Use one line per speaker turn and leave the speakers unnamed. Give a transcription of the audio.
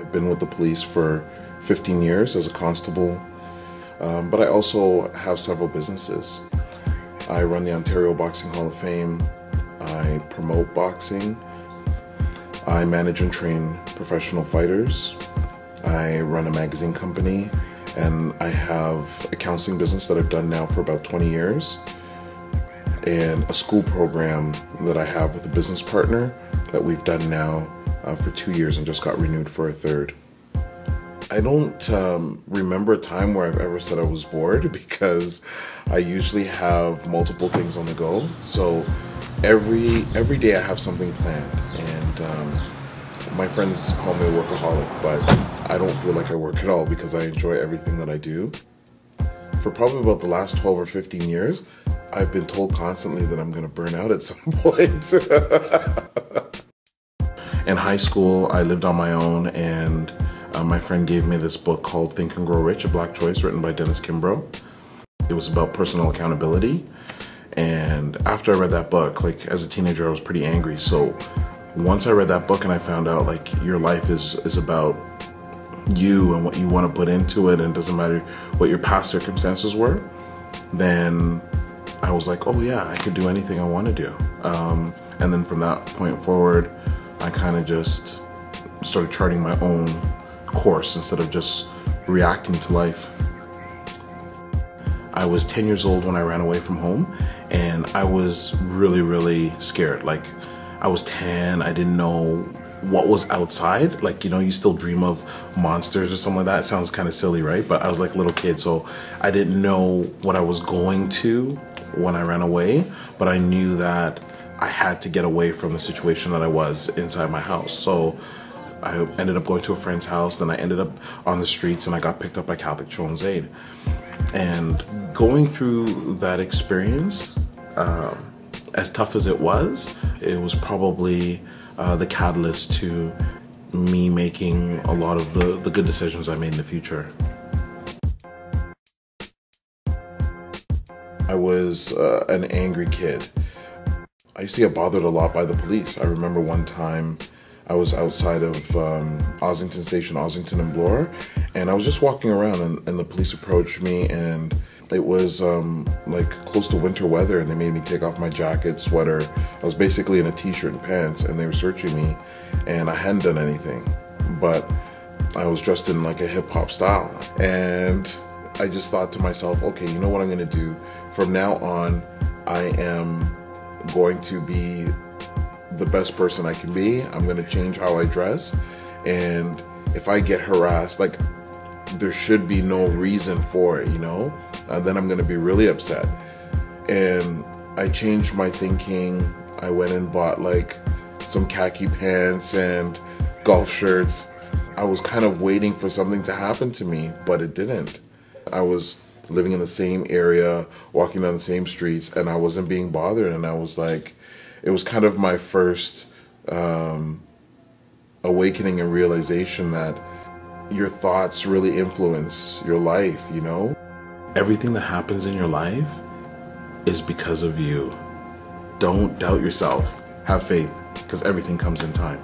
I've been with the police for 15 years as a constable, but I also have several businesses. I run the Ontario Boxing Hall of Fame. I promote boxing. I manage and train professional fighters. I run a magazine company, and I have a counseling business that I've done now for about 20 years, and a school program that I have with a business partner that we've done now for 2 years and just got renewed for a third. I don't remember a time where I've ever said I was bored, because I usually have multiple things on the go. So every day I have something planned, and my friends call me a workaholic, but I don't feel like I work at all because I enjoy everything that I do. For probably about the last 12 or 15 years, I've been told constantly that I'm going to burn out at some point. In high school, I lived on my own, and my friend gave me this book called Think and Grow Rich, A Black Choice, written by Dennis Kimbrough. It was about personal accountability. And after I read that book, like as a teenager, I was pretty angry. So once I read that book and I found out like your life is about you and what you want to put into it, and it doesn't matter what your past circumstances were, then I was like, oh yeah, I could do anything I want to do. And then from that point forward, I kind of just started charting my own course instead of just reacting to life. I was 10 years old when I ran away from home, and I was really scared. Like, I was 10, I didn't know what was outside. Like, you know, you still dream of monsters or something like that. It sounds kind of silly, right? But I was like a little kid, so I didn't know what I was going to when I ran away, but I knew that I had to get away from the situation that I was inside my house. So I ended up going to a friend's house, then I ended up on the streets, and I got picked up by Catholic Children's Aid. And going through that experience, as tough as it was probably the catalyst to me making a lot of the good decisions I made in the future. I was an angry kid. I used to get bothered a lot by the police. I remember one time I was outside of Ossington Station, Ossington and Bloor, and I was just walking around, and the police approached me, and it was like close to winter weather, and they made me take off my jacket, sweater. I was basically in a t-shirt and pants, and they were searching me, and I hadn't done anything, but I was dressed in like a hip-hop style. And I just thought to myself, okay, you know what I'm gonna do? From now on, I am going to be the best person I can be. I'm going to change how I dress, and if I get harassed, like, there should be no reason for it, you know, then I'm going to be really upset. And I changed my thinking. I went and bought like some khaki pants and golf shirts. I was kind of waiting for something to happen to me, but it didn't. I was living in the same area, walking down the same streets, and I wasn't being bothered. And I was like, it was kind of my first awakening and realization that your thoughts really influence your life, you know? Everything that happens in your life is because of you. Don't doubt yourself. Have faith, because everything comes in time.